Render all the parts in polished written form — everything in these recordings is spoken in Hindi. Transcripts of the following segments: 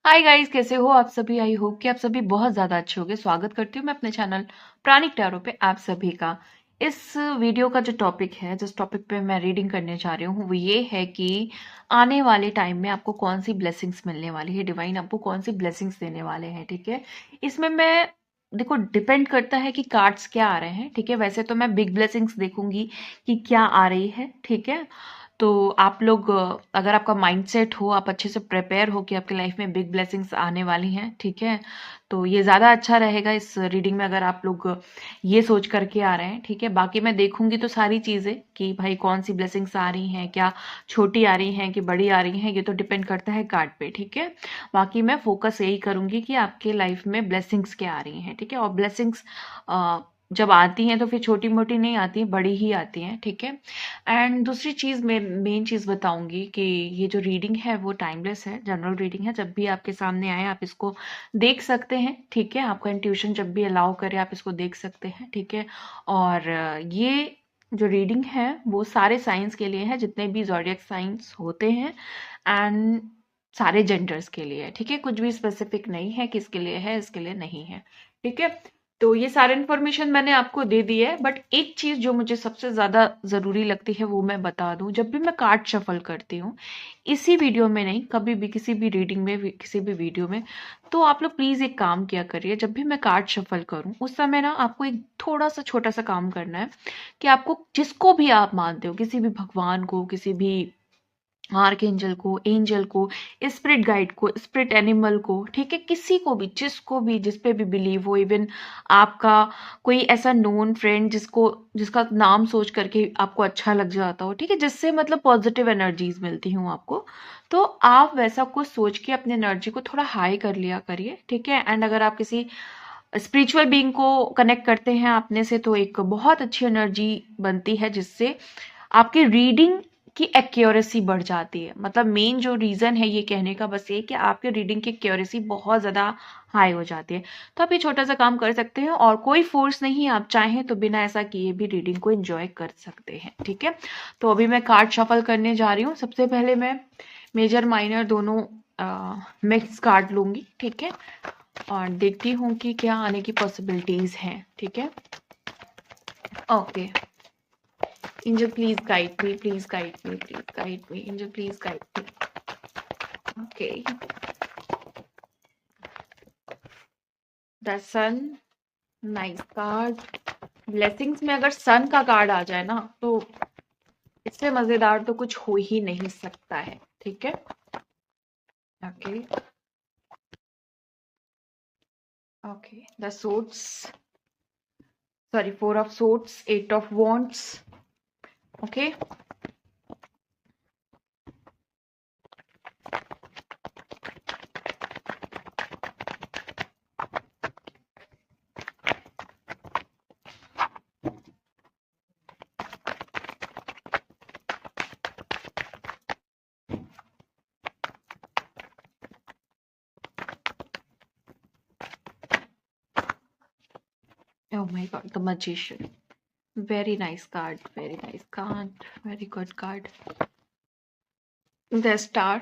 हाय गाइस, कैसे हो आप सभी। आई होप कि आप सभी बहुत ज़्यादा अच्छे होंगे। स्वागत करती हूँ मैं अपने चैनल प्राणिक टैरो पे आप सभी का। इस वीडियो का जो टॉपिक है, जिस टॉपिक पे मैं रीडिंग करने जा रही हूँ वो ये है कि आने वाले टाइम में आपको कौन सी ब्लेसिंग्स मिलने वाली है, डिवाइन आपको कौन सी ब्लेसिंग्स देने वाले हैं। ठीक है, इसमें मैं देखो डिपेंड करता है कि कार्ड्स क्या आ रहे हैं। ठीक है, वैसे तो मैं बिग ब्लेसिंग्स देखूंगी कि क्या आ रही है। ठीक है, तो आप लोग अगर आपका माइंडसेट हो, आप अच्छे से प्रिपेयर हो कि आपकी लाइफ में बिग ब्लेसिंग्स आने वाली हैं, ठीक है, तो ये ज़्यादा अच्छा रहेगा इस रीडिंग में अगर आप लोग ये सोच करके आ रहे हैं। ठीक है, बाकी मैं देखूंगी तो सारी चीज़ें कि भाई कौन सी ब्लेसिंग्स आ रही हैं, क्या छोटी आ रही हैं कि बड़ी आ रही हैं, ये तो डिपेंड करता है कार्ड पे। ठीक है, बाकी मैं फोकस यही करूंगी कि आपके लाइफ में ब्लेसिंग्स क्या आ रही हैं। ठीक है, और ब्लेसिंग्स जब आती हैं तो फिर छोटी मोटी नहीं आती, बड़ी ही आती हैं। ठीक है, एंड दूसरी चीज़ मैं मेन चीज़ बताऊंगी कि ये जो रीडिंग है वो टाइमलेस है, जनरल रीडिंग है। जब भी आपके सामने आए आप इसको देख सकते हैं। ठीक है, आपका इंट्यूशन जब भी अलाउ करे आप इसको देख सकते हैं। ठीक है, और ये जो रीडिंग है वो सारे साइंस के लिए है, जितने भी ज़ोडिएक साइंस होते हैं, एंड सारे जेंडर्स के लिए है। ठीक है, कुछ भी स्पेसिफिक नहीं है कि इसके लिए है इसके लिए नहीं है। ठीक है, तो ये सारे इन्फॉर्मेशन मैंने आपको दे दी है, बट एक चीज जो मुझे सबसे ज्यादा जरूरी लगती है वो मैं बता दूं। जब भी मैं कार्ड शफल करती हूँ, इसी वीडियो में नहीं, कभी भी किसी भी रीडिंग में किसी भी वीडियो में, तो आप लोग प्लीज एक काम किया करिए। जब भी मैं कार्ड शफल करूं उस समय ना आपको एक थोड़ा सा छोटा सा काम करना है कि आपको जिसको भी आप मानते हो, किसी भी भगवान को, किसी भी आर्कएंजल को, एंजल को, स्पिरिट गाइड को, स्पिरिट एनिमल को, ठीक है, किसी को भी, जिसको भी, जिस पे भी बिलीव हो, इवन आपका कोई ऐसा नोन फ्रेंड जिसका नाम सोच करके आपको अच्छा लग जाता हो, ठीक है, जिससे मतलब पॉजिटिव एनर्जीज मिलती हूँ आपको, तो आप वैसा कुछ सोच के अपनी एनर्जी को थोड़ा हाई कर लिया करिए। ठीक है, एंड अगर आप किसी स्पिरिचुअल बीइंग को कनेक्ट करते हैं अपने से तो एक बहुत अच्छी एनर्जी बनती है, जिससे आपकी रीडिंग की एक्यूरेसी बढ़ जाती है। मतलब मेन जो रीजन है ये कहने का बस ये कि आपके रीडिंग की एक्यूरेसी बहुत ज्यादा हाई हो जाती है। तो आप ये छोटा सा काम कर सकते हैं और कोई फोर्स नहीं, आप चाहें तो बिना ऐसा किए भी रीडिंग को एंजॉय कर सकते हैं। ठीक है, तो अभी मैं कार्ड शफल करने जा रही हूँ। सबसे पहले मैं मेजर माइनर दोनों मिक्स कार्ड लूंगी। ठीक है, और देखती हूँ कि क्या आने की पॉसिबिलिटीज हैं। ठीक है, okay. Angel, please guide me, please guide me, please guide me. Angel, please guide me. Okay. The sun, nice card. Blessings में अगर sun का कार्ड आ जाए ना तो इससे मजेदार तो कुछ हो ही नहीं सकता है। ठीक है, okay okay. The swords, sorry, 4 of swords, 8 of wands. Okay. Oh my God, the magician. Very nice card, very nice card, very good card. The star.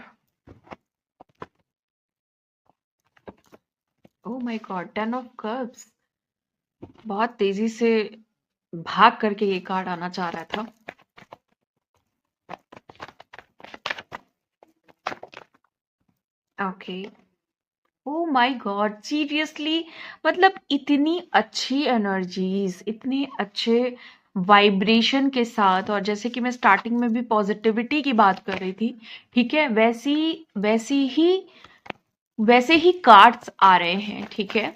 Oh my God, 10 of cups. बहुत तेजी से भाग करके ये कार्ड आना चाह रहा था। Okay, oh my God, seriously, मतलब इतनी अच्छी एनर्जीज, इतने अच्छे वाइब्रेशन के साथ, और जैसे कि मैं स्टार्टिंग में भी पॉजिटिविटी की बात कर रही थी, ठीक है, वैसे ही कार्ड्स आ रहे हैं। ठीक है,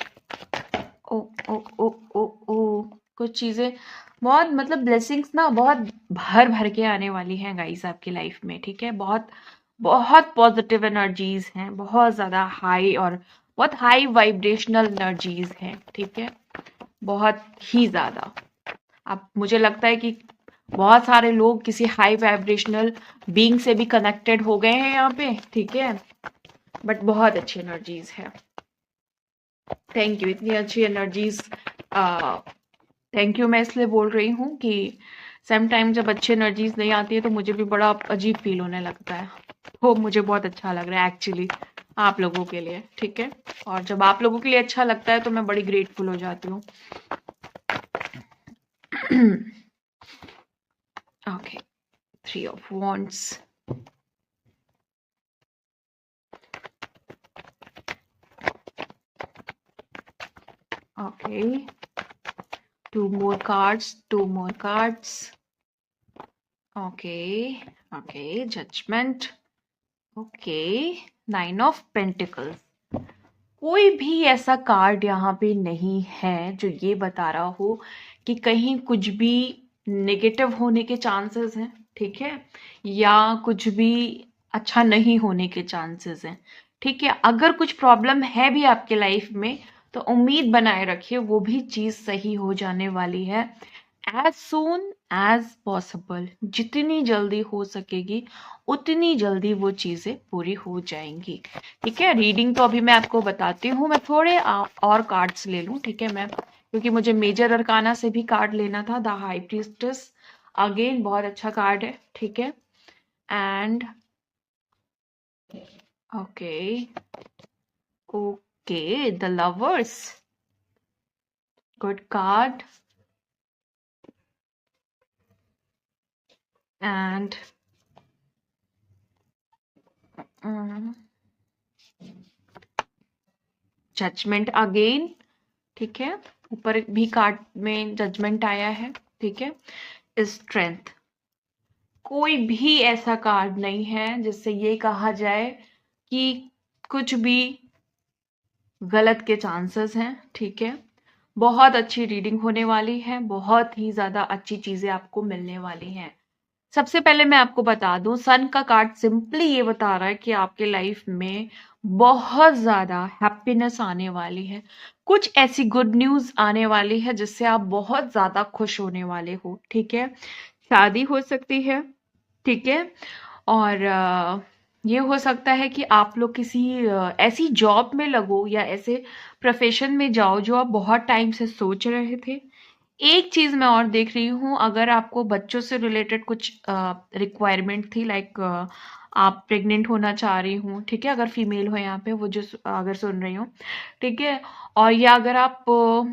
ओ ओ ओ ओ ओ, कुछ चीजें बहुत, मतलब ब्लेसिंग्स ना बहुत भर भर के आने वाली हैं गाइस आपकी लाइफ में। ठीक है, बहुत बहुत पॉजिटिव एनर्जीज हैं, बहुत ज्यादा हाई और बहुत हाई वाइब्रेशनल एनर्जीज हैं। ठीक है, बहुत ही ज्यादा। अब मुझे लगता है कि बहुत सारे लोग किसी हाई वाइब्रेशनल बीइंग से भी कनेक्टेड हो गए हैं यहाँ पे। ठीक है, बट बहुत अच्छी एनर्जीज है। थैंक यू, इतनी अच्छी एनर्जीज। थैंक यू मैं इसलिए बोल रही हूँ कि सम टाइम जब अच्छी एनर्जीज नहीं आती है तो मुझे भी बड़ा अजीब फील होने लगता है। वो मुझे बहुत अच्छा लग रहा है एक्चुअली। आप लोगों के लिए, ठीक है। और जब आप लोगों के लिए अच्छा लगता है तो मैं बड़ी ग्रेटफुल हो जाती हूँ। Okay, 3 of wands, okay, 2 more cards, 2 more cards, okay, okay, judgement, okay, 9 of pentacles. कोई भी ऐसा कार्ड यहाँ पे नहीं है जो ये बता रहा हो कि कहीं कुछ भी नेगेटिव होने के चांसेस हैं, ठीक है, या कुछ भी अच्छा नहीं होने के चांसेस हैं, ठीक है। अगर कुछ प्रॉब्लम है भी आपके लाइफ में तो उम्मीद बनाए रखिए, वो भी चीज सही हो जाने वाली है एज सून एज पॉसिबल। जितनी जल्दी हो सकेगी उतनी जल्दी वो चीजें पूरी हो जाएंगी, ठीक है। रीडिंग तो अभी मैं आपको बताती हूँ, मैं थोड़े और कार्ड्स ले लूँ, ठीक है। मैं क्योंकि मुझे मेजर अरकाना से भी कार्ड लेना था। द हाई प्रीस्टेस अगेन बहुत अच्छा कार्ड है, ठीक है। And okay, okay, the lovers, good card, and judgement again, ठीक है। ऊपर भी कार्ड में जजमेंट आया है, ठीक है। स्ट्रेंथ, कोई भी ऐसा कार्ड नहीं है जिससे ये कहा जाए कि कुछ भी गलत के चांसेस हैं, ठीक है। बहुत अच्छी रीडिंग होने वाली है, बहुत ही ज्यादा अच्छी चीजें आपको मिलने वाली हैं। सबसे पहले मैं आपको बता दूं, सन का कार्ड सिंपली ये बता रहा है कि आपके लाइफ में बहुत ज्यादा हैप्पीनेस आने वाली है, कुछ ऐसी गुड न्यूज आने वाली है जिससे आप बहुत ज्यादा खुश होने वाले हो, ठीक है। शादी हो सकती है, ठीक है। और ये हो सकता है कि आप लोग किसी ऐसी जॉब में लगो या ऐसे प्रोफेशन में जाओ जो आप बहुत टाइम से सोच रहे थे। एक चीज मैं और देख रही हूँ, अगर आपको बच्चों से रिलेटेड कुछ रिक्वायरमेंट थी, लाइक आप प्रेग्नेंट होना चाह रही हूँ, ठीक है। अगर फीमेल हो यहाँ पे, वो जो अगर सुन रही हो, ठीक है। और या अगर आप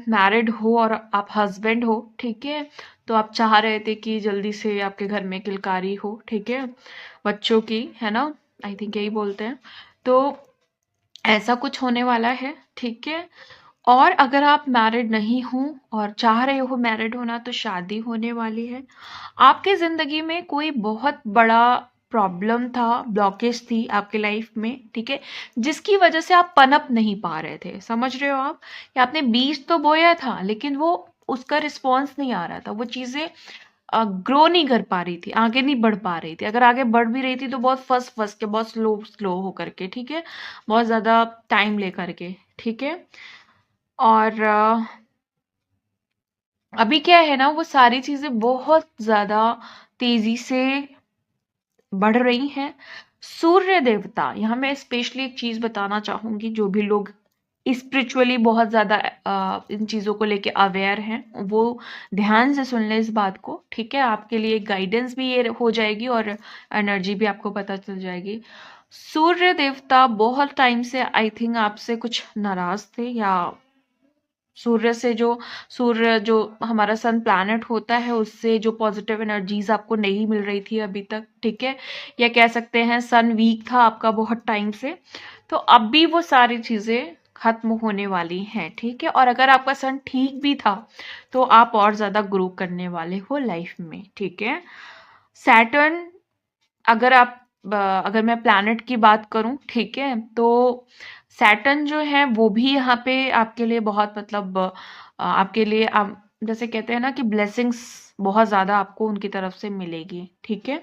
मैरिड हो और आप हस्बैंड हो, ठीक है, तो आप चाह रहे थे कि जल्दी से आपके घर में किलकारी हो, ठीक है, बच्चों की, है ना, आई थिंक यही बोलते हैं। तो ऐसा कुछ होने वाला है, ठीक है। और अगर आप मैरिड नहीं हो और चाह रहे हो मैरिड होना, तो शादी होने वाली है। आपके जिंदगी में कोई बहुत बड़ा प्रॉब्लम था, ब्लॉकेज थी आपके लाइफ में, ठीक है, जिसकी वजह से आप पनप नहीं पा रहे थे। समझ रहे हो आप, कि आपने बीज तो बोया था लेकिन वो उसका रिस्पॉन्स नहीं आ रहा था, वो चीजें ग्रो नहीं कर पा रही थी, आगे नहीं बढ़ पा रही थी। अगर आगे बढ़ भी रही थी तो बहुत फंस फंस के, बहुत स्लो स्लो होकर के, ठीक है, बहुत ज्यादा टाइम लेकर के, ठीक है। और अभी क्या है ना, वो सारी चीजें बहुत ज्यादा तेजी से बढ़ रही हैं। सूर्य देवता, यहाँ मैं स्पेशली एक चीज बताना चाहूंगी, जो भी लोग स्पिरिचुअली बहुत ज्यादा इन चीजों को लेके अवेयर हैं, वो ध्यान से सुन ले इस बात को, ठीक है। आपके लिए गाइडेंस भी ये हो जाएगी और एनर्जी भी आपको पता चल जाएगी। सूर्य देवता बहुत टाइम से आई थिंक आपसे कुछ नाराज थे, या सूर्य से सूर्य जो हमारा सन प्लैनेट होता है, उससे जो पॉजिटिव एनर्जीज आपको नहीं मिल रही थी अभी तक, ठीक है, या कह सकते हैं सन वीक था आपका बहुत टाइम से, तो अब भी वो सारी चीजें खत्म होने वाली हैं, ठीक है। और अगर आपका सन ठीक भी था तो आप और ज्यादा ग्रो करने वाले हो लाइफ में, ठीक है। सैटर्न, अगर आप अगर मैं प्लैनेट की बात करूं, ठीक है, तो सैटर्न जो है वो भी यहाँ पे आपके लिए बहुत, मतलब आपके लिए जैसे कहते हैं ना कि ब्लेसिंग्स बहुत ज्यादा आपको उनकी तरफ से मिलेगी, ठीक है।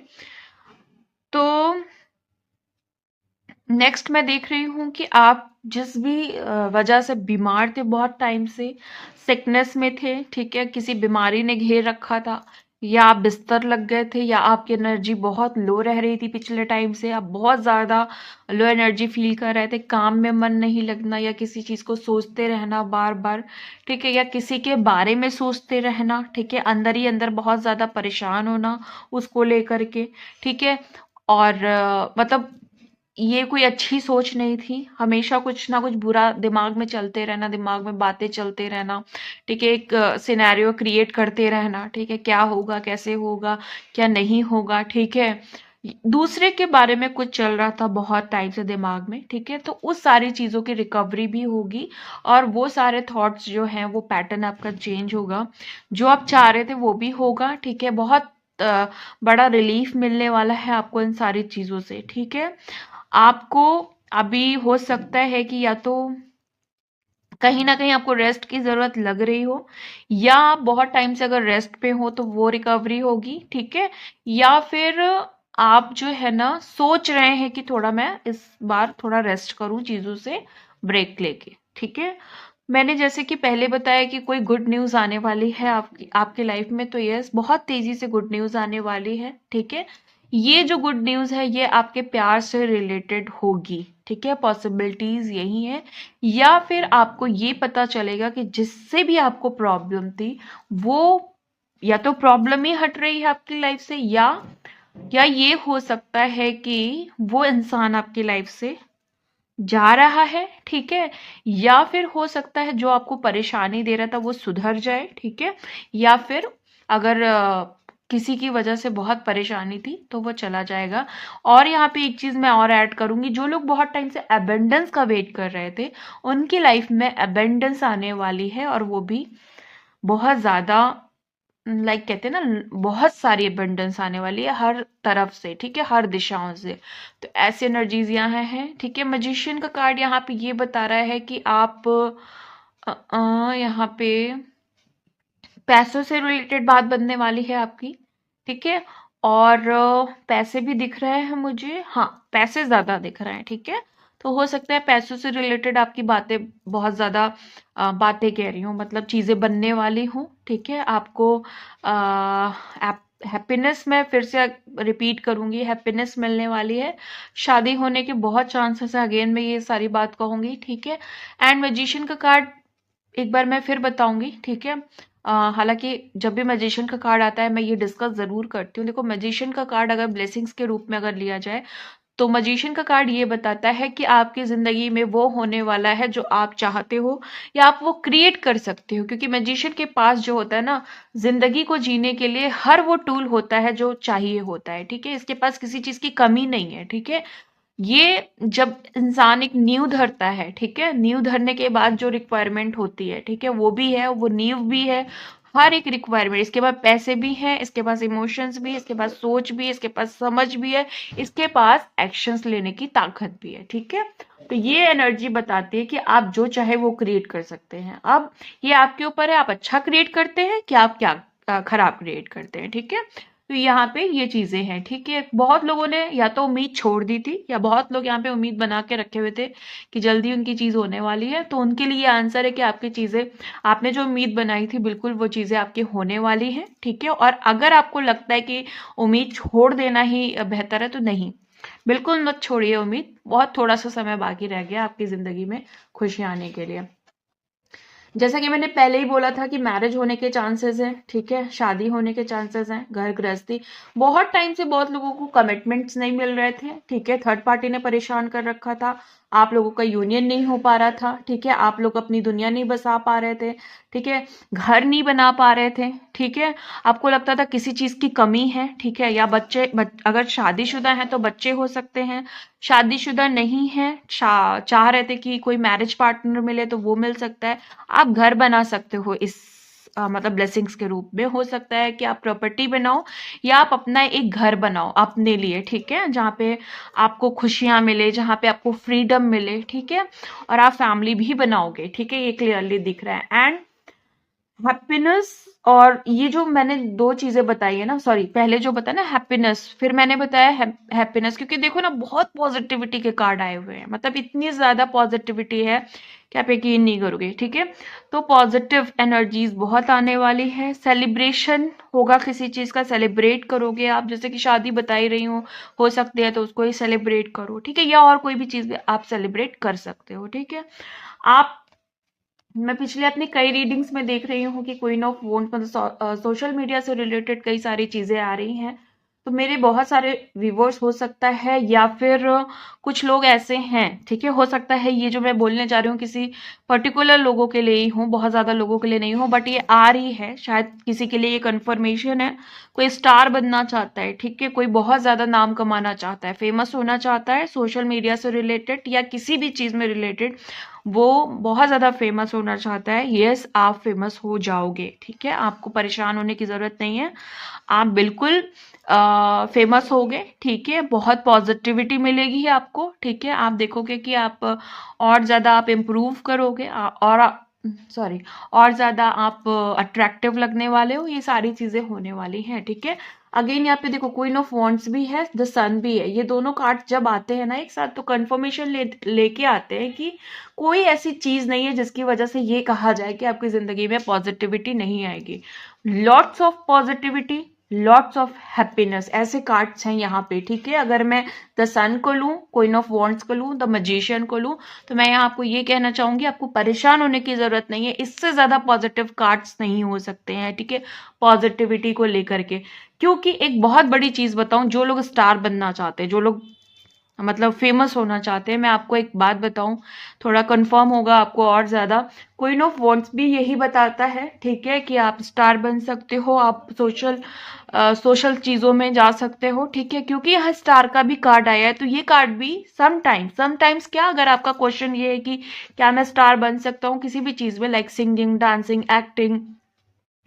तो नेक्स्ट मैं देख रही हूँ कि आप जिस भी वजह से बीमार थे, बहुत टाइम से सिकनेस में थे, ठीक है, किसी बीमारी ने घेर रखा था, या आप बिस्तर लग गए थे, या आपकी एनर्जी बहुत लो रह रही थी पिछले टाइम से, आप बहुत ज्यादा लो एनर्जी फील कर रहे थे, काम में मन नहीं लगना, या किसी चीज को सोचते रहना बार बार, ठीक है, या किसी के बारे में सोचते रहना, ठीक है, अंदर ही अंदर बहुत ज्यादा परेशान होना उसको लेकर के, ठीक है। और मतलब ये कोई अच्छी सोच नहीं थी। हमेशा कुछ ना कुछ बुरा दिमाग में चलते रहना, दिमाग में बातें चलते रहना, ठीक है, एक सिनेरियो क्रिएट करते रहना, ठीक है, क्या होगा, कैसे होगा, क्या नहीं होगा, ठीक है। दूसरे के बारे में कुछ चल रहा था बहुत टाइम से दिमाग में, ठीक है, तो उस सारी चीजों की रिकवरी भी होगी और वो सारे थॉट्स जो हैं वो पैटर्न आपका चेंज होगा, जो आप चाह रहे थे वो भी होगा, ठीक है। बहुत बड़ा रिलीफ मिलने वाला है आपको इन सारी चीजों से, ठीक है। आपको अभी हो सकता है कि या तो कहीं ना कहीं आपको रेस्ट की जरूरत लग रही हो, या आप बहुत टाइम से अगर रेस्ट पे हो तो वो रिकवरी होगी, ठीक है। या फिर आप जो है ना सोच रहे हैं कि थोड़ा मैं इस बार थोड़ा रेस्ट करूं चीजों से ब्रेक लेके, ठीक है। मैंने जैसे कि पहले बताया कि कोई गुड न्यूज आने वाली है आपकी आपके लाइफ में, तो यस, बहुत तेजी से गुड न्यूज आने वाली है, ठीक है। ये जो गुड न्यूज है ये आपके प्यार से रिलेटेड होगी, ठीक है, पॉसिबिलिटीज यही है। या फिर आपको ये पता चलेगा कि जिससे भी आपको प्रॉब्लम थी वो या तो प्रॉब्लम ही हट रही है आपकी लाइफ से, या ये हो सकता है कि वो इंसान आपकी लाइफ से जा रहा है, ठीक है। या फिर हो सकता है जो आपको परेशानी दे रहा था वो सुधर जाए, ठीक है। या फिर अगर किसी की वजह से बहुत परेशानी थी तो वो चला जाएगा। और यहाँ पे एक चीज मैं और ऐड करूंगी, जो लोग बहुत टाइम से अबेंडेंस का वेट कर रहे थे उनकी लाइफ में अबेंडेंस आने वाली है, और वो भी बहुत ज्यादा, लाइक कहते हैं ना, बहुत सारी अबंडेंस आने वाली है हर तरफ से, ठीक है, हर दिशाओं से। तो ऐसी एनर्जीज यहाँ हैं, ठीक है। मजिशियन का कार्ड यहाँ पे ये बता रहा है कि आप यहाँ पे पैसों से रिलेटेड बात बनने वाली है आपकी, ठीक है। और पैसे भी दिख रहे हैं मुझे, हाँ, पैसे ज्यादा दिख रहे हैं, ठीक है। तो हो सकता है पैसों से रिलेटेड आपकी बातें बहुत ज्यादा बातें कह रही हूँ, मतलब चीजें बनने वाली हूँ, ठीक है। आपको हैप्पीनेस, मैं फिर से रिपीट करूंगी, हैप्पीनेस मिलने वाली है। शादी होने के बहुत चांसेस है, अगेन मैं ये सारी बात कहूंगी, ठीक है। एंड मैजिशियन का कार्ड एक बार मैं फिर बताऊंगी, ठीक है। हालांकि जब भी मैजिशियन का कार्ड आता है मैं ये डिस्कस जरूर करती हूँ। देखो, मैजिशियन का कार्ड अगर ब्लेसिंग्स के रूप में अगर लिया जाए तो मैजिशियन का कार्ड ये बताता है कि आपकी जिंदगी में वो होने वाला है जो आप चाहते हो, या आप वो क्रिएट कर सकते हो, क्योंकि मैजिशियन के पास जो होता है ना, जिंदगी को जीने के लिए हर वो टूल होता है जो चाहिए होता है, ठीक है। इसके पास किसी चीज की कमी नहीं है, ठीक है। ये जब इंसान एक नींव धरता है, ठीक है, नींव धरने के बाद जो रिक्वायरमेंट होती है, ठीक है, वो भी है, वो नींव भी है, हर एक रिक्वायरमेंट। इसके पास पैसे भी हैं, इसके पास इमोशंस भी है, इसके पास सोच भी है, इसके पास समझ भी है, इसके पास एक्शंस लेने की ताकत भी है, ठीक है। तो ये एनर्जी बताती है कि आप जो चाहे वो क्रिएट कर सकते हैं। अब ये आपके ऊपर है, आप अच्छा क्रिएट करते हैं कि आप क्या खराब क्रिएट करते हैं, ठीक है। तो यहाँ पे ये चीजें हैं, ठीक है। बहुत लोगों ने या तो उम्मीद छोड़ दी थी, या बहुत लोग यहाँ पे उम्मीद बना के रखे हुए थे कि जल्दी उनकी चीज होने वाली है, तो उनके लिए आंसर है कि आपकी चीजें, आपने जो उम्मीद बनाई थी बिल्कुल वो चीजें आपकी होने वाली हैं, ठीक है। और अगर आपको लगता है कि उम्मीद छोड़ देना ही बेहतर है तो नहीं, बिल्कुल मत छोड़िए उम्मीद। बहुत थोड़ा सा समय बाकी रह गया आपकी जिंदगी में खुशियां आने के लिए। जैसा कि मैंने पहले ही बोला था कि मैरिज होने के चांसेस हैं, ठीक है, शादी होने के चांसेस हैं, घर गृहस्थी। बहुत टाइम से बहुत लोगों को कमिटमेंट्स नहीं मिल रहे थे, ठीक है, थर्ड पार्टी ने परेशान कर रखा था, आप लोगों का यूनियन नहीं हो पा रहा था, ठीक है, आप लोग अपनी दुनिया नहीं बसा पा रहे थे, ठीक है, घर नहीं बना पा रहे थे, ठीक है। आपको लगता था किसी चीज की कमी है, ठीक है, या अगर शादीशुदा हैं तो बच्चे हो सकते हैं, शादीशुदा नहीं है, चाह रहे थे कि कोई मैरिज पार्टनर मिले तो वो मिल सकता है। आप घर बना सकते हो इस मतलब ब्लेसिंग्स के रूप में। हो सकता है कि आप प्रॉपर्टी बनाओ, या आप अपना एक घर बनाओ अपने लिए, ठीक है, जहाँ पे आपको खुशियां मिले, जहाँ पे आपको फ्रीडम मिले, ठीक है। और आप फैमिली भी बनाओगे, ठीक है, ये क्लियरली दिख रहा है। एंड हैप्पीनेस, और ये जो मैंने दो चीजें बताई है ना, सॉरी, पहले जो बताया ना हैप्पीनेस, फिर मैंने बताया हैप्पीनेस, क्योंकि देखो ना बहुत पॉजिटिविटी के कार्ड आए हुए हैं, मतलब इतनी ज्यादा पॉजिटिविटी है कि आप यकीन नहीं करोगे, ठीक है। तो पॉजिटिव एनर्जीज बहुत आने वाली है। सेलिब्रेशन होगा, किसी चीज का सेलिब्रेट करोगे आप, जैसे कि शादी बताई रही हूँ, हो सकती है तो उसको ही सेलिब्रेट करो, ठीक है, या और कोई भी चीज आप सेलिब्रेट कर सकते हो, ठीक है। आप मैं पिछले अपनी कई रीडिंग्स में देख रही हूँ कि क्वीन ऑफ वोंड, मतलब सोशल मीडिया से रिलेटेड कई सारी चीजें आ रही हैं, तो मेरे बहुत सारे व्यूवर्स हो सकता है, या फिर कुछ लोग ऐसे हैं, ठीक है, हो सकता है ये जो मैं बोलने जा रही हूँ किसी पर्टिकुलर लोगों के लिए ही हूँ, बहुत ज्यादा लोगों के लिए नहीं हो, बट ये आ रही है, शायद किसी के लिए ये कंफर्मेशन है। कोई स्टार बनना चाहता है, ठीक है, कोई बहुत ज्यादा नाम कमाना चाहता है, फेमस होना चाहता है सोशल मीडिया से रिलेटेड या किसी भी चीज में रिलेटेड, वो बहुत ज्यादा फेमस होना चाहता है। यस, आप फेमस हो जाओगे, ठीक है, आपको परेशान होने की जरूरत नहीं है, आप बिल्कुल फेमस हो गए, ठीक है, बहुत पॉजिटिविटी मिलेगी आपको, ठीक है, आप देखोगे कि आप और ज्यादा आप इम्प्रूव करोगे, और सॉरी, और ज्यादा आप अट्रैक्टिव लगने वाले हो, ये सारी चीजें होने वाली हैं, ठीक है। अगेन यहाँ पे देखो क्वीन ऑफ वॉन्ड्स भी है, द सन भी है, ये दोनों कार्ड जब आते हैं ना एक साथ, तो कंफर्मेशन लेके आते हैं कि कोई ऐसी चीज नहीं है जिसकी वजह से ये कहा जाए कि आपकी जिंदगी में पॉजिटिविटी नहीं आएगी। Lots of positivity, lots of happiness, ऐसे कार्ड्स हैं यहाँ पे, ठीक है। अगर मैं द सन को लूं, क्वीन ऑफ वॉन्ड्स को लूं, द मैजिशियन को लूं, तो मैं यहाँ आपको ये कहना चाहूंगी आपको परेशान होने की जरूरत नहीं है, इससे ज्यादा पॉजिटिव कार्ड्स नहीं हो सकते हैं, ठीक है, पॉजिटिविटी को लेकर के। क्योंकि एक बहुत बड़ी चीज बताऊं, जो लोग स्टार बनना चाहते हैं, जो लोग मतलब फेमस होना चाहते हैं, मैं आपको एक बात बताऊं, थोड़ा कंफर्म होगा आपको और ज्यादा, क्वीन ऑफ वॉन्ड्स भी यही बताता है, ठीक है, कि आप स्टार बन सकते हो, आप सोशल चीजों में जा सकते हो, ठीक है, क्योंकि यहाँ स्टार का भी कार्ड आया है, तो ये कार्ड भी समटाइम्स क्या, अगर आपका क्वेश्चन ये है कि क्या मैं स्टार बन सकता हूँ किसी भी चीज में, लाइक सिंगिंग, डांसिंग, एक्टिंग,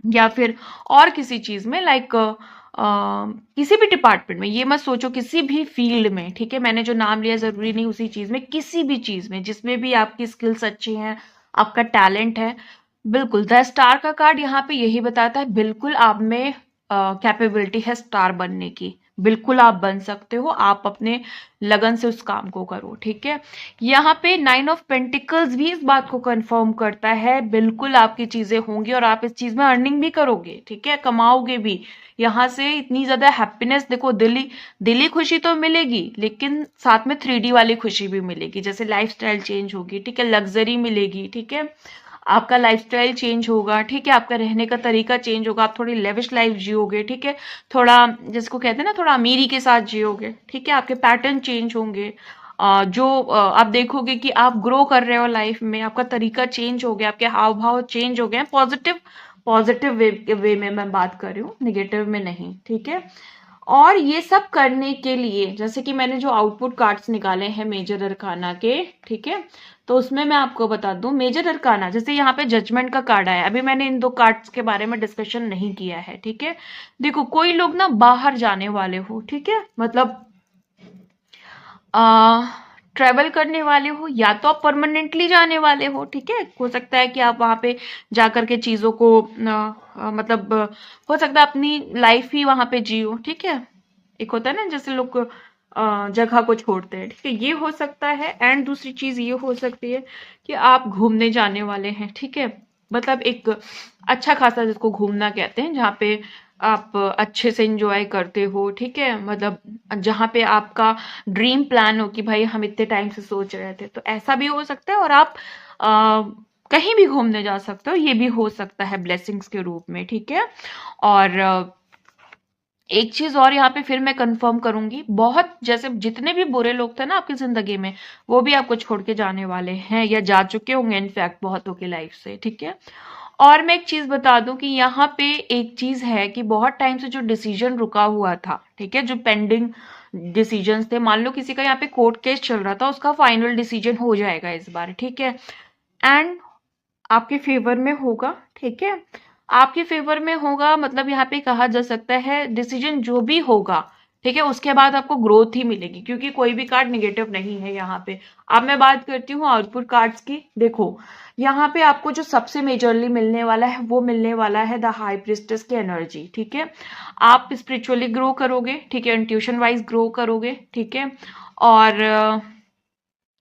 या फिर और किसी चीज में, लाइक किसी भी डिपार्टमेंट में, ये मत सोचो किसी भी फील्ड में, ठीक है, मैंने जो नाम लिया जरूरी नहीं उसी चीज में, किसी भी चीज में जिसमें भी आपकी स्किल्स अच्छी हैं, आपका टैलेंट है, बिल्कुल द स्टार का कार्ड यहाँ पे यही बताता है, बिल्कुल आप में कैपेबिलिटी है स्टार बनने की, बिल्कुल आप बन सकते हो, आप अपने लगन से उस काम को करो, ठीक है। यहाँ पे नाइन ऑफ पेंटिकल्स भी इस बात को कंफर्म करता है, बिल्कुल आपकी चीजें होंगी और आप इस चीज में अर्निंग भी करोगे, ठीक है, कमाओगे भी, यहाँ से इतनी ज्यादा हैप्पीनेस, देखो दिली खुशी तो मिलेगी, लेकिन साथ में 3D वाली खुशी भी मिलेगी, जैसे लाइफस्टाइल चेंज होगी, ठीक है, लग्जरी मिलेगी, ठीक है, आपका लाइफस्टाइल चेंज होगा, ठीक है, आपका रहने का तरीका चेंज होगा, आप थोड़ी लेविश लाइफ जियोगे, ठीक है, थोड़ा जिसको कहते हैं ना थोड़ा अमीरी के साथ जियोगे, ठीक है, आपके पैटर्न चेंज होंगे, आप देखोगे कि आप ग्रो कर रहे हो लाइफ में, आपका तरीका चेंज हो गया, आपके हाव भाव चेंज हो गए, पॉजिटिव वे में मैं बात कर रही हूँ, निगेटिव में नहीं, ठीक है। और ये सब करने के लिए, जैसे कि मैंने जो आउटपुट कार्ड्स निकाले हैं मेजर अरकाना के, ठीक है, तो उसमें मैं आपको बता दूं, मेजर अरकाना, जैसे यहाँ पे जजमेंट का कार्ड आया, अभी मैंने इन दो कार्ड्स के बारे में डिस्कशन नहीं किया है, ठीक है। देखो कोई लोग ना बाहर जाने वाले हो, ठीक है, मतलब ट्रेवल करने वाले हो, या तो आप परमानेंटली जाने वाले हो, ठीक है, हो सकता है कि आप वहां पे जाकर के चीजों को मतलब हो सकता है अपनी लाइफ ही वहां पे जियो, ठीक है, एक होता है ना जैसे लोग जगह को छोड़ते हैं, ठीक है, ये हो सकता है। एंड दूसरी चीज ये हो सकती है कि आप घूमने जाने वाले हैं, ठीक है, मतलब एक अच्छा खासा जिसको घूमना कहते हैं, जहाँ पे आप अच्छे से एंजॉय करते हो, ठीक है, मतलब जहाँ पे आपका ड्रीम प्लान हो कि भाई हम इतने टाइम से सोच रहे थे, तो ऐसा भी हो सकता है। और आप आ, कहीं भी घूमने जा सकते हो, ये भी हो सकता है ब्लेसिंग्स के रूप में, ठीक है। और एक चीज और यहाँ पे फिर मैं कंफर्म करूंगी, बहुत जैसे जितने भी बुरे लोग थे ना आपकी जिंदगी में, वो भी आपको छोड़ के जाने वाले हैं या जा चुके होंगे इनफैक्ट बहुतों की लाइफ से, ठीक है। और मैं एक चीज बता दूं कि यहाँ पे एक चीज है कि बहुत टाइम से जो डिसीजन रुका हुआ था, ठीक है, जो पेंडिंग डिसीजन थे, मान लो किसी का यहाँ पे कोर्ट केस चल रहा था, उसका फाइनल डिसीजन हो जाएगा इस बार, ठीक है, एंड आपके फेवर में होगा, ठीक है, आपके फेवर में होगा, मतलब यहाँ पे कहा जा सकता है डिसीजन जो भी होगा, ठीक है, उसके बाद आपको ग्रोथ ही मिलेगी, क्योंकि कोई भी कार्ड निगेटिव नहीं है यहाँ पे। अब मैं बात करती हूँ आउटपुट कार्ड्स की। देखो यहाँ पे आपको जो सबसे मेजरली मिलने वाला है वो मिलने वाला है द हाई प्रिस्टेस की एनर्जी, ठीक है, आप स्पिरिचुअली ग्रो करोगे, ठीक है, इंट्यूशन वाइज ग्रो करोगे, ठीक है, और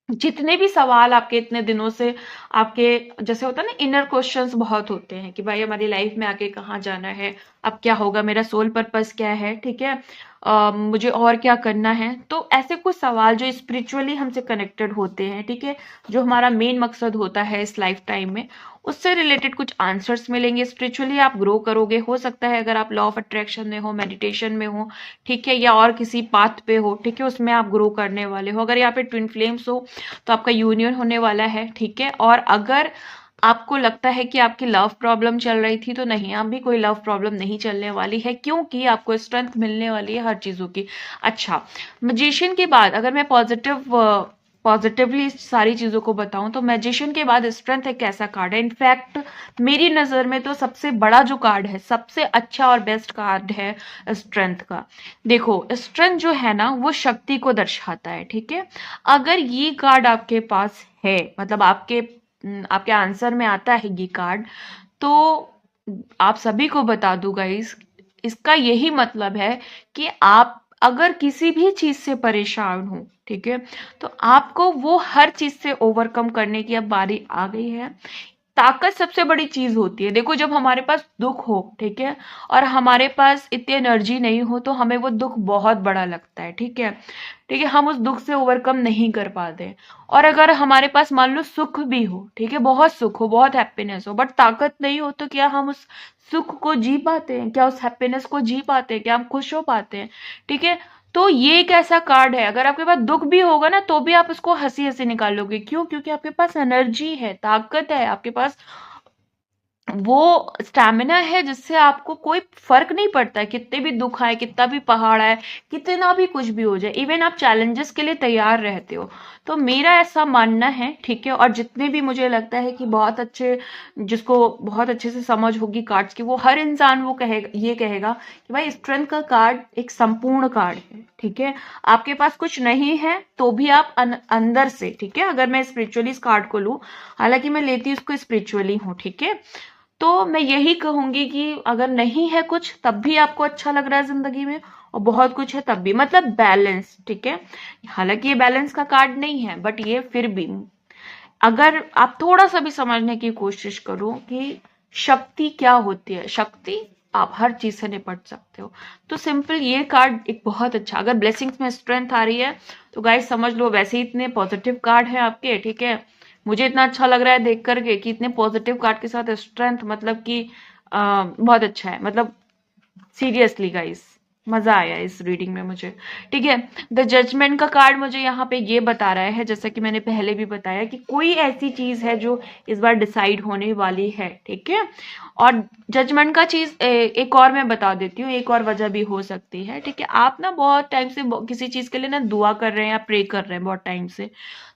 जितने भी सवाल आपके इतने दिनों से आपके जैसे होता है ना, इनर क्वेश्चंस बहुत होते हैं कि भाई हमारी लाइफ में आगे कहाँ जाना है, अब क्या होगा, मेरा सोल पर्पस क्या है, ठीक है, मुझे और क्या करना है। तो ऐसे कुछ सवाल जो स्पिरिचुअली हमसे कनेक्टेड होते हैं, ठीक है, जो हमारा मेन मकसद होता है इस लाइफ टाइम में, उससे रिलेटेड कुछ आंसर्स मिलेंगे। स्पिरिचुअली आप ग्रो करोगे, हो सकता है अगर आप लॉ ऑफ अट्रैक्शन में हो, मेडिटेशन में हो, ठीक है, या और किसी पाथ पे हो, ठीक है, उसमें आप ग्रो करने वाले हो। अगर यहाँ पे ट्विन फ्लेम्स हो तो आपका यूनियन होने वाला है, ठीक है। और अगर आपको लगता है कि आपकी लव प्रॉब्लम चल रही थी, तो नहीं, आप भी कोई लव प्रॉब्लम नहीं चलने वाली है, क्योंकि आपको स्ट्रेंथ मिलने वाली है हर चीजों की। अच्छा, मैजिशियन के बाद अगर मैं पॉजिटिवली सारी चीजों को बताऊं तो मैजिशियन के बाद स्ट्रेंथ एक ऐसा कार्ड है, इनफैक्ट मेरी नजर में तो सबसे बड़ा जो कार्ड है, सबसे अच्छा और बेस्ट कार्ड है स्ट्रेंथ का। देखो, स्ट्रेंथ जो है ना, वो शक्ति को दर्शाता है, ठीक है। अगर ये कार्ड आपके पास है, मतलब आपके आंसर में आता है ये कार्ड, तो आप सभी को बता दूं गाइस, इसका यही मतलब है कि आप अगर किसी भी चीज से परेशान हो, ठीक है, तो आपको वो हर चीज से ओवरकम करने की अब बारी आ गई है। ताकत सबसे बड़ी चीज होती है। देखो, जब हमारे पास दुख हो, ठीक है, और हमारे पास इतनी एनर्जी नहीं हो, तो हमें वो दुख बहुत बड़ा लगता है, ठीक है, ठीक है, हम उस दुख से ओवरकम नहीं कर पाते। और अगर हमारे पास मान लो सुख भी हो, ठीक है, बहुत सुख हो, बहुत हैप्पीनेस हो, बट ताकत नहीं हो, तो क्या हम उस सुख को जी पाते हैं? क्या उस हैप्पीनेस को जी पाते हैं? क्या हम खुश हो पाते हैं? ठीक है। तो ये एक ऐसा कार्ड है, अगर आपके पास दुख भी होगा ना, तो भी आप उसको हंसी हंसी निकालोगे। क्यों? क्योंकि आपके पास एनर्जी है, ताकत है, आपके पास वो स्टैमिना है, जिससे आपको कोई फर्क नहीं पड़ता है कितने भी दुख आए, कितना भी पहाड़ आए, कितना भी कुछ भी हो जाए, इवन आप चैलेंजेस के लिए तैयार रहते हो। तो मेरा ऐसा मानना है, ठीक है, और जितने भी मुझे लगता है कि बहुत अच्छे, जिसको बहुत अच्छे से समझ होगी कार्ड्स की, वो हर इंसान वो कहेगा, ये कहेगा कि भाई स्ट्रेंथ का कार्ड एक संपूर्ण कार्ड है, ठीक है। आपके पास कुछ नहीं है तो भी आप अंदर से, ठीक है, अगर मैं स्पिरिचुअली इस कार्ड को लूं, हालांकि मैं लेती उसको स्पिरिचुअली हूँ, ठीक है, तो मैं यही कहूंगी कि अगर नहीं है कुछ, तब भी आपको अच्छा लग रहा है जिंदगी में, और बहुत कुछ है तब भी, मतलब बैलेंस, ठीक है। हालांकि ये बैलेंस का कार्ड नहीं है, बट ये फिर भी, अगर आप थोड़ा सा भी समझने की कोशिश करो कि शक्ति क्या होती है, शक्ति, आप हर चीज से निपट सकते हो। तो सिंपल ये कार्ड एक बहुत अच्छा, अगर ब्लेसिंग्स में स्ट्रेंथ आ रही है, तो गाइस समझ लो, वैसे ही इतने पॉजिटिव कार्ड है आपके, ठीक है। मुझे इतना अच्छा लग रहा है देख करके कि इतने पॉजिटिव कार्ड के साथ स्ट्रेंथ, मतलब कि बहुत अच्छा है, मतलब सीरियसली गाइस, मजा आया इस रीडिंग में मुझे, ठीक है। द जजमेंट का कार्ड मुझे यहाँ पे ये बता रहा है, जैसा कि मैंने पहले भी बताया, कि कोई ऐसी चीज है जो इस बार डिसाइड होने वाली है, ठीक है। और जजमेंट का चीज एक और मैं बता देती हूँ, एक और वजह भी हो सकती है, ठीक है। आप ना बहुत टाइम से किसी चीज के लिए ना दुआ कर रहे हैं या प्रे कर रहे हैं बहुत टाइम से,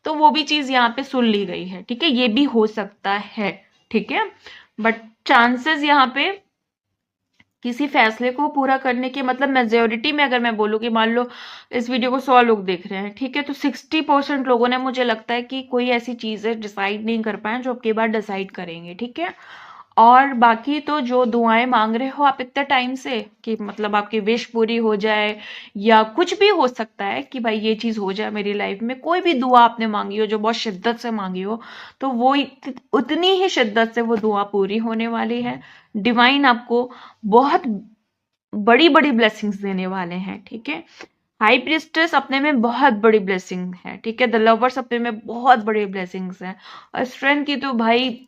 तो वो भी चीज यहाँ पे सुन ली गई है, ठीक है, ये भी हो सकता है, ठीक है। बट चांसेस यहाँ पे किसी फैसले को पूरा करने के, मतलब मेजोरिटी में अगर मैं बोलूँ कि मान लो इस वीडियो को 100 लोग देख रहे हैं, ठीक है, तो 60% लोगों ने, मुझे लगता है कि कोई ऐसी चीज है डिसाइड नहीं कर पाए जो अब की बार डिसाइड करेंगे, ठीक है। और बाकी तो जो दुआएं मांग रहे हो आप इतने टाइम से, कि मतलब आपकी विश पूरी हो जाए, या कुछ भी हो सकता है कि भाई ये चीज हो जाए मेरी लाइफ में, कोई भी दुआ आपने मांगी हो जो बहुत शिद्दत से मांगी हो, तो वो उतनी ही शिद्दत से वो दुआ पूरी होने वाली है। डिवाइन आपको बहुत बड़ी बड़ी ब्लेसिंग्स देने वाले हैं, ठीक है। हाई प्रिस्टेस अपने में बहुत बड़ी ब्लेसिंग है, ठीक है। द लवर्स अपने में बहुत बड़ी ब्लेसिंग्स हैं। और स्ट्रेंथ की तो भाई,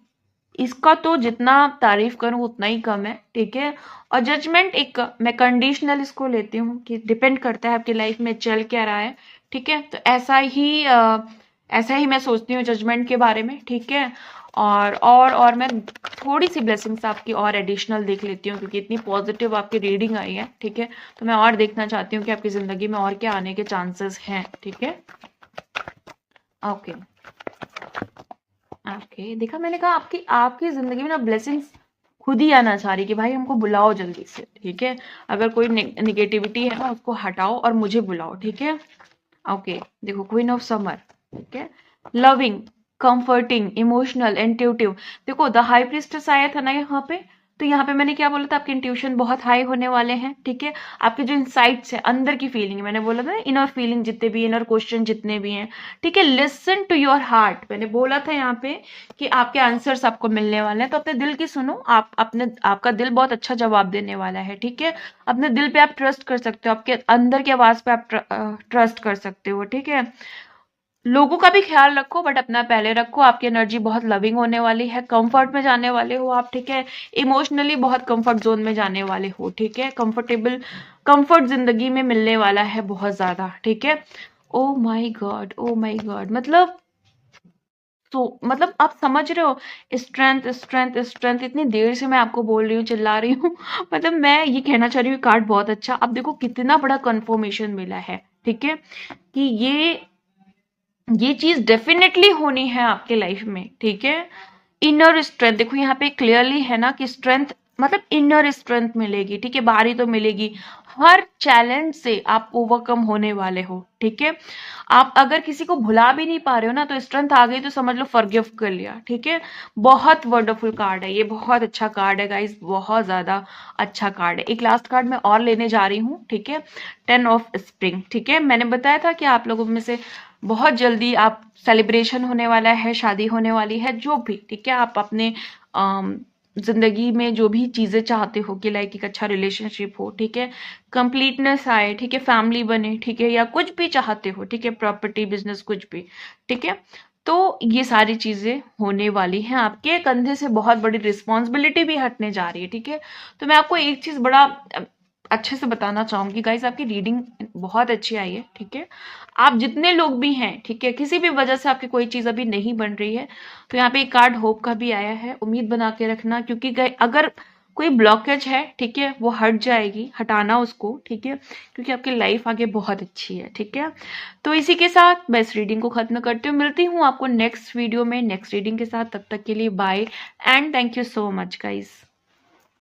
इसका तो जितना तारीफ करूं उतना ही कम है, ठीक है। और जजमेंट एक, मैं कंडीशनल इसको लेती हूँ कि डिपेंड करता है आपकी लाइफ में चल क्या रहा है, ठीक है। तो ऐसा ही मैं सोचती हूँ जजमेंट के बारे में, ठीक है। और मैं थोड़ी सी ब्लेसिंग्स आपकी और एडिशनल देख लेती हूँ, क्योंकि इतनी पॉजिटिव आपकी रीडिंग आई है, ठीक है। तो मैं और देखना चाहती हूँ कि आपकी जिंदगी में और क्या आने के चांसेस हैं, ठीक है। ओके, ओके, देखा, मैंने कहा आपकी आपकी जिंदगी में ना ब्लेसिंग्स खुद ही आना चाह रही कि भाई हमको बुलाओ जल्दी से, ठीक है। अगर कोई निगेटिविटी है ना, उसको हटाओ और मुझे बुलाओ, ठीक है। ओके, देखो, क्वीन ऑफ समर, ठीक है, लविंग, कंफर्टिंग, इमोशनल, इंट्यूटिव। देखो, द हाई प्रीस्टेस आया था ना यहाँ पे, तो यहाँ पे मैंने क्या बोला था, आपके इंट्यूशन बहुत हाई होने वाले हैं, ठीक है। आपके जो इनसाइट्स है, अंदर की फीलिंग, मैंने बोला था इनर फीलिंग जितने भी, इनर क्वेश्चन जितने भी हैं, ठीक है, लिसन टू योर हार्ट। मैंने बोला था यहाँ पे कि आपके आंसर्स आपको मिलने वाले हैं, तो अपने दिल की सुनो। आप अपने, आपका दिल बहुत अच्छा जवाब देने वाला है, ठीक है। अपने दिल पे आप ट्रस्ट कर सकते हो, आपके अंदर की आवाज पे आप ट्रस्ट कर सकते हो, ठीक है। लोगों का भी ख्याल रखो, बट अपना पहले रखो। आपकी एनर्जी बहुत लविंग होने वाली है, कंफर्ट में जाने वाले हो आप, ठीक है। इमोशनली बहुत कंफर्ट जोन में जाने वाले हो, ठीक है। कंफर्टेबल, कंफर्ट जिंदगी में मिलने वाला है बहुत ज्यादा, ठीक है। ओ माई गॉड, ओ माई गॉड, मतलब तो मतलब आप समझ रहे हो, स्ट्रेंथ स्ट्रेंथ स्ट्रेंथ, इतनी देर से मैं आपको बोल रही हूँ, चिल्ला रही हूँ मतलब मैं ये कहना चाह रही हूँ, कार्ड बहुत अच्छा। अब देखो कितना बड़ा कंफर्मेशन मिला है, ठीक है, कि ये चीज डेफिनेटली होनी है आपके लाइफ में, ठीक है। इनर स्ट्रेंथ देखो यहाँ पे क्लियरली है ना, कि स्ट्रेंथ मतलब इनर स्ट्रेंथ मिलेगी, ठीक है। बाहरी तो मिलेगी, हर चैलेंज से आप ओवरकम होने वाले हो, ठीक है। आप अगर किसी को भुला भी नहीं पा रहे हो ना, तो स्ट्रेंथ आ गई तो समझ लो फॉरगिव कर लिया, ठीक है। बहुत वंडरफुल कार्ड है ये, बहुत अच्छा कार्ड है गाइस, बहुत ज्यादा अच्छा कार्ड है। एक लास्ट कार्ड मैं और लेने जा रही हूँ, ठीक है, 10 ऑफ स्प्रिंग, ठीक है। मैंने बताया था कि आप लोगों में से बहुत जल्दी आप सेलिब्रेशन होने वाला है, शादी होने वाली है, जो भी, ठीक है। आप अपने जिंदगी में जो भी चीजें चाहते हो, कि लाइक एक अच्छा रिलेशनशिप हो, ठीक है, कंप्लीटनेस आए, ठीक है, फैमिली बने, ठीक है, या कुछ भी चाहते हो, ठीक है, प्रॉपर्टी, बिजनेस, कुछ भी, ठीक है। तो ये सारी चीजें होने वाली हैं, आपके कंधे से बहुत बड़ी रिस्पॉन्सिबिलिटी भी हटने जा रही है, ठीक है। तो मैं आपको एक चीज बड़ा अच्छे से बताना चाहूंगी गाइज, आपकी रीडिंग बहुत अच्छी आई है, ठीक है। आप जितने लोग भी हैं, ठीक है, किसी भी वजह से आपकी कोई चीज अभी नहीं बन रही है, तो यहाँ पे एक कार्ड होप का भी आया है। उम्मीद बना के रखना, क्योंकि अगर कोई ब्लॉकेज है, ठीक है, वो हट जाएगी, हटाना उसको, ठीक है, क्योंकि आपकी लाइफ आगे बहुत अच्छी है, ठीक है। तो इसी के साथ मैं इस रीडिंग को खत्म करती हूँ, मिलती हूँ आपको नेक्स्ट वीडियो में नेक्स्ट रीडिंग के साथ। तब तक के लिए bye and thank you so much guys.